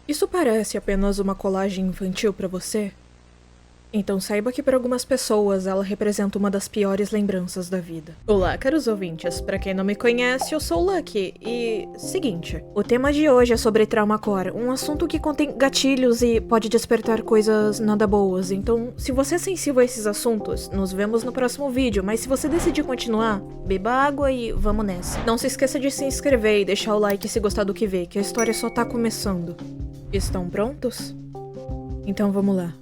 Isso parece apenas uma colagem infantil para você? Então saiba que para algumas pessoas ela representa uma das piores lembranças da vida. Olá, caros ouvintes. Para quem não me conhece, eu sou o Lucky. E seguinte, o tema de hoje é sobre trauma core, um assunto que contém gatilhos e pode despertar coisas nada boas. Então, se você é sensível a esses assuntos, nos vemos no próximo vídeo, mas se você decidir continuar, beba água e vamos nessa. Não se esqueça de se inscrever e deixar o like se gostar do que vê, que a história só tá começando. Estão prontos? Então vamos lá.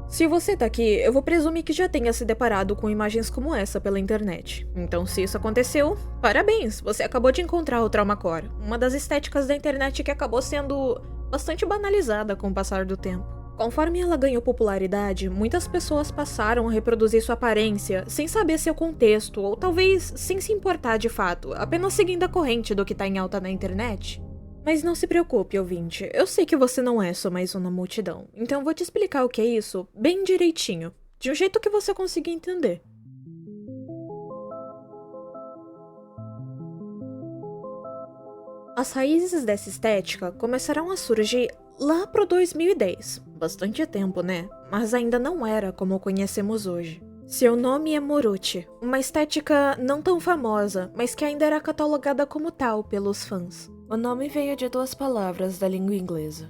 Se você tá aqui, eu vou presumir que já tenha se deparado com imagens como essa pela internet. Então, se isso aconteceu, parabéns! Você acabou de encontrar o Trauma Core, uma das estéticas da internet que acabou sendo bastante banalizada com o passar do tempo. Conforme ela ganhou popularidade, muitas pessoas passaram a reproduzir sua aparência sem saber seu contexto, ou talvez sem se importar de fato, apenas seguindo a corrente do que tá em alta na internet. Mas não se preocupe, ouvinte, eu sei que você não é só mais uma multidão, então vou te explicar o que é isso bem direitinho, de um jeito que você consiga entender. As raízes dessa estética começaram a surgir lá pro 2010, bastante tempo, né? Mas ainda não era como conhecemos hoje. Seu nome é Morucci, uma estética não tão famosa, mas que ainda era catalogada como tal pelos fãs. O nome veio de duas palavras da língua inglesa,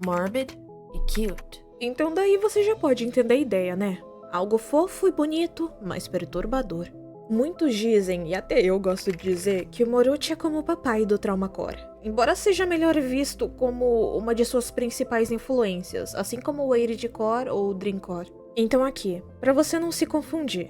morbid e cute. Então daí você já pode entender a ideia, né? Algo fofo e bonito, mas perturbador. Muitos dizem, e até eu gosto de dizer, que o Morucci é como o papai do Trauma Core, embora seja melhor visto como uma de suas principais influências, assim como o Core ou o Dreamcore. Então aqui, pra você não se confundir,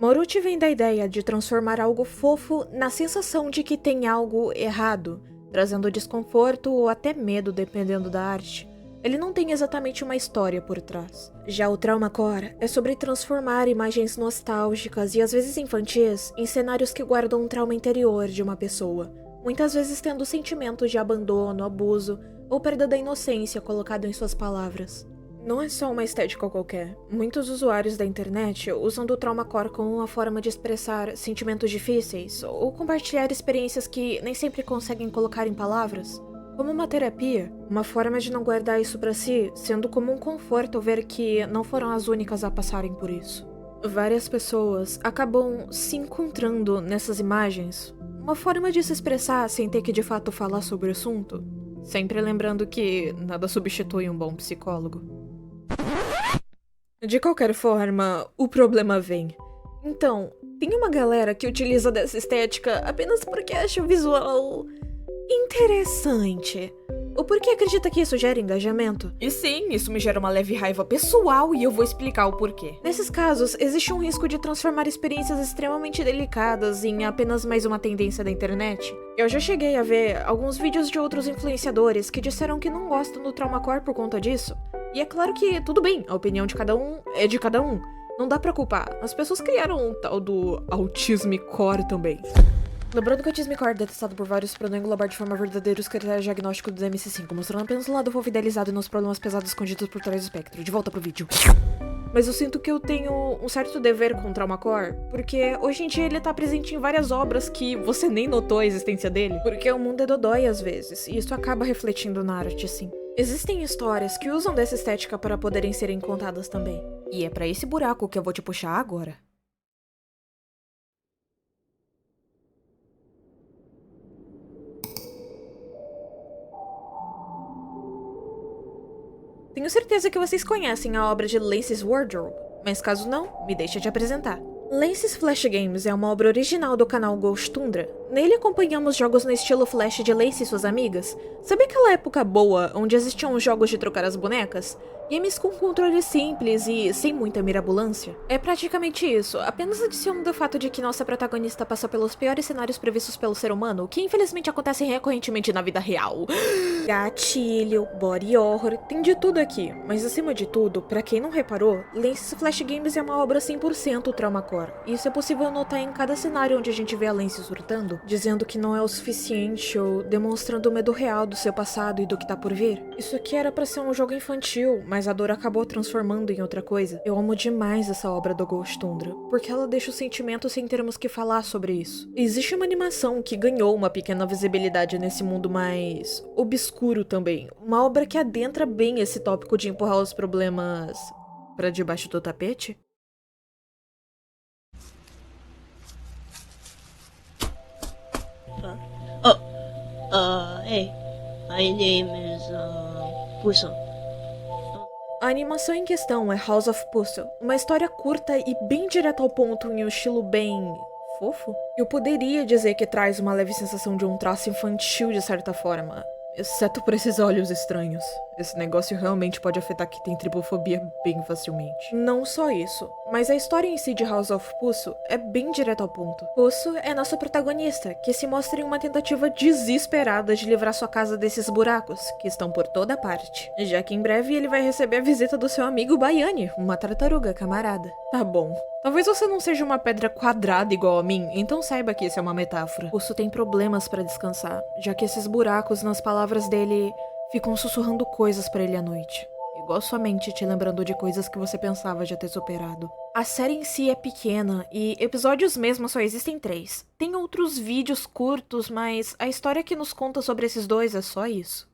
Morucci vem da ideia de transformar algo fofo na sensação de que tem algo errado, trazendo desconforto ou até medo dependendo da arte. Ele não tem exatamente uma história por trás. Já o Trauma Core é sobre transformar imagens nostálgicas e às vezes infantis em cenários que guardam um trauma interior de uma pessoa, muitas vezes tendo sentimentos de abandono, abuso ou perda da inocência colocado em suas palavras. Não é só uma estética qualquer. Muitos usuários da internet usam do Trauma Core como uma forma de expressar sentimentos difíceis ou compartilhar experiências que nem sempre conseguem colocar em palavras. Como uma terapia, uma forma de não guardar isso pra si, sendo como um conforto ver que não foram as únicas a passarem por isso. Várias pessoas acabam se encontrando nessas imagens, uma forma de se expressar sem ter que de fato falar sobre o assunto, sempre lembrando que nada substitui um bom psicólogo. De qualquer forma, o problema vem. Então, tem uma galera que utiliza dessa estética apenas porque acha o visual interessante. Ou porque acredita que isso gera engajamento. E sim, isso me gera uma leve raiva pessoal e eu vou explicar o porquê. Nesses casos, existe um risco de transformar experiências extremamente delicadas em apenas mais uma tendência da internet. Eu já cheguei a ver alguns vídeos de outros influenciadores que disseram que não gostam do Trauma Core por conta disso. E é claro que, tudo bem, a opinião de cada um é de cada um. Não dá pra culpar. As pessoas criaram um tal do autismo core também. Lembrando que o autismo core é detestado por vários para não englobar de forma verdadeira os critérios diagnósticos do DSM-5, mostrando apenas o lado fofo idealizado e nos problemas pesados escondidos por trás do espectro. De volta pro vídeo. Mas eu sinto que eu tenho um certo dever com o Trauma Core, porque hoje em dia ele tá presente em várias obras que você nem notou a existência dele, porque o mundo é dodói às vezes, e isso acaba refletindo na arte, sim. Existem histórias que usam dessa estética para poderem serem contadas também. E é pra esse buraco que eu vou te puxar agora. Tenho certeza que vocês conhecem a obra de Lance's Wardrobe, mas caso não, me deixe te apresentar. Lance's Flash Games é uma obra original do canal Ghost Tundra. Nele acompanhamos jogos no estilo Flash de Lace e suas amigas. Sabe aquela época boa, onde existiam os jogos de trocar as bonecas? Games com controle simples e sem muita mirabolância. É praticamente isso, apenas adicionando o fato de que nossa protagonista passa pelos piores cenários previstos pelo ser humano, que infelizmente acontecem recorrentemente na vida real. Gatilho, body horror, tem de tudo aqui, mas acima de tudo, pra quem não reparou, Lance's Flash Games é uma obra 100% Trauma Core. Isso é possível notar em cada cenário onde a gente vê a Lance surtando, dizendo que não é o suficiente ou demonstrando o medo real do seu passado e do que tá por vir. Isso aqui era pra ser um jogo infantil, mas mas a dor acabou transformando em outra coisa. Eu amo demais essa obra do Ghost Tundra, porque ela deixa o sentimento sem termos que falar sobre isso. Existe uma animação que ganhou uma pequena visibilidade nesse mundo mais obscuro também. Uma obra que adentra bem esse tópico de empurrar os problemas pra debaixo do tapete. Hey, my name is, Pussle. A animação em questão é House of Puzzle, uma história curta e bem direta ao ponto em um estilo bem fofo. Eu poderia dizer que traz uma leve sensação de um traço infantil de certa forma, exceto por esses olhos estranhos. Esse negócio realmente pode afetar quem tem tripofobia bem facilmente. Não só isso, mas a história em si de House of Puzzle é bem direta ao ponto. Puzzle é nosso protagonista, que se mostra em uma tentativa desesperada de livrar sua casa desses buracos, que estão por toda parte. Já que em breve ele vai receber a visita do seu amigo Baiane, uma tartaruga camarada. Tá bom. Talvez você não seja uma pedra quadrada igual a mim, então saiba que isso é uma metáfora. Pusso tem problemas pra descansar, já que esses buracos nas palavras dele ficam sussurrando coisas pra ele à noite. Igual sua mente te lembrando de coisas que você pensava já ter superado. A série em si é pequena e episódios mesmo só existem 3. Tem outros vídeos curtos, mas a história que nos conta sobre esses dois é só isso.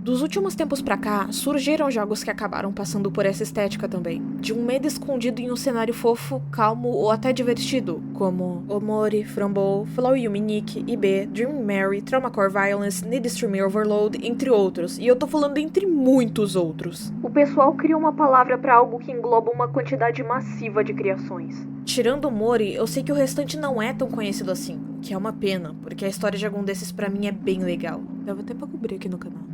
Dos últimos tempos pra cá, surgiram jogos que acabaram passando por essa estética também. De um medo escondido em um cenário fofo, calmo ou até divertido, como Omori, Frombo, Flow Unique, IB, Dream Mary, Trauma Core Violence, Need Stream Overload, entre outros. E eu tô falando entre muitos outros. O pessoal criou uma palavra pra algo que engloba uma quantidade massiva de criações. Tirando Omori, eu sei que o restante não é tão conhecido assim, o que é uma pena, porque a história de algum desses pra mim é bem legal. Deve até pra cobrir aqui no canal.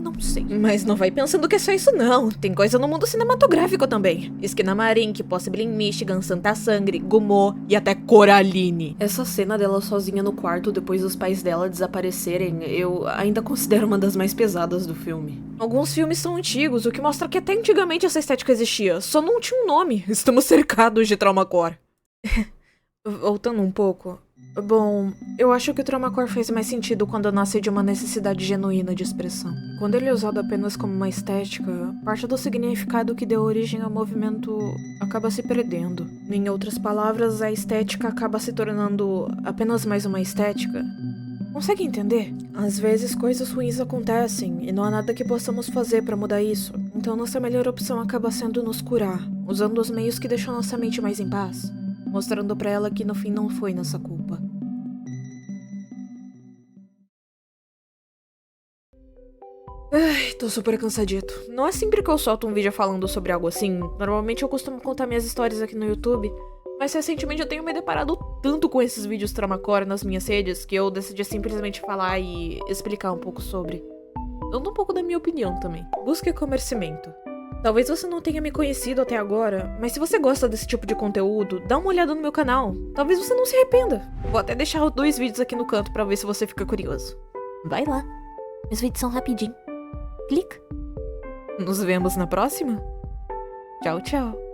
Não sei. Mas não vai pensando que é só isso não. Tem coisa no mundo cinematográfico também. Esquina Marink, Possible in Michigan, Santa Sangre, Gumo e até Coraline. Essa cena dela sozinha no quarto depois dos pais dela desaparecerem, eu ainda considero uma das mais pesadas do filme. Alguns filmes são antigos, o que mostra que até antigamente essa estética existia, só não tinha um nome. Estamos cercados de trauma core. Voltando um pouco... Bom, eu acho que o Trauma Core fez mais sentido quando nasce de uma necessidade genuína de expressão. Quando ele é usado apenas como uma estética, parte do significado que deu origem ao movimento acaba se perdendo. Em outras palavras, a estética acaba se tornando apenas mais uma estética. Consegue entender? Às vezes coisas ruins acontecem e não há nada que possamos fazer pra mudar isso. Então nossa melhor opção acaba sendo nos curar, usando os meios que deixam nossa mente mais em paz. Mostrando pra ela que no fim não foi nossa culpa. Ai, tô super cansadito. Não é sempre que eu solto um vídeo falando sobre algo assim. Normalmente eu costumo contar minhas histórias aqui no YouTube. Mas recentemente eu tenho me deparado tanto com esses vídeos Traumacore nas minhas redes que eu decidi simplesmente falar e explicar um pouco sobre. Dando um pouco da minha opinião também. Busque comercimento. Talvez você não tenha me conhecido até agora, mas se você gosta desse tipo de conteúdo, dá uma olhada no meu canal. Talvez você não se arrependa. Vou até deixar 2 vídeos aqui no canto pra ver se você fica curioso. Vai lá. Meus vídeos são rapidinho. Clica. Nos vemos na próxima. Tchau, tchau.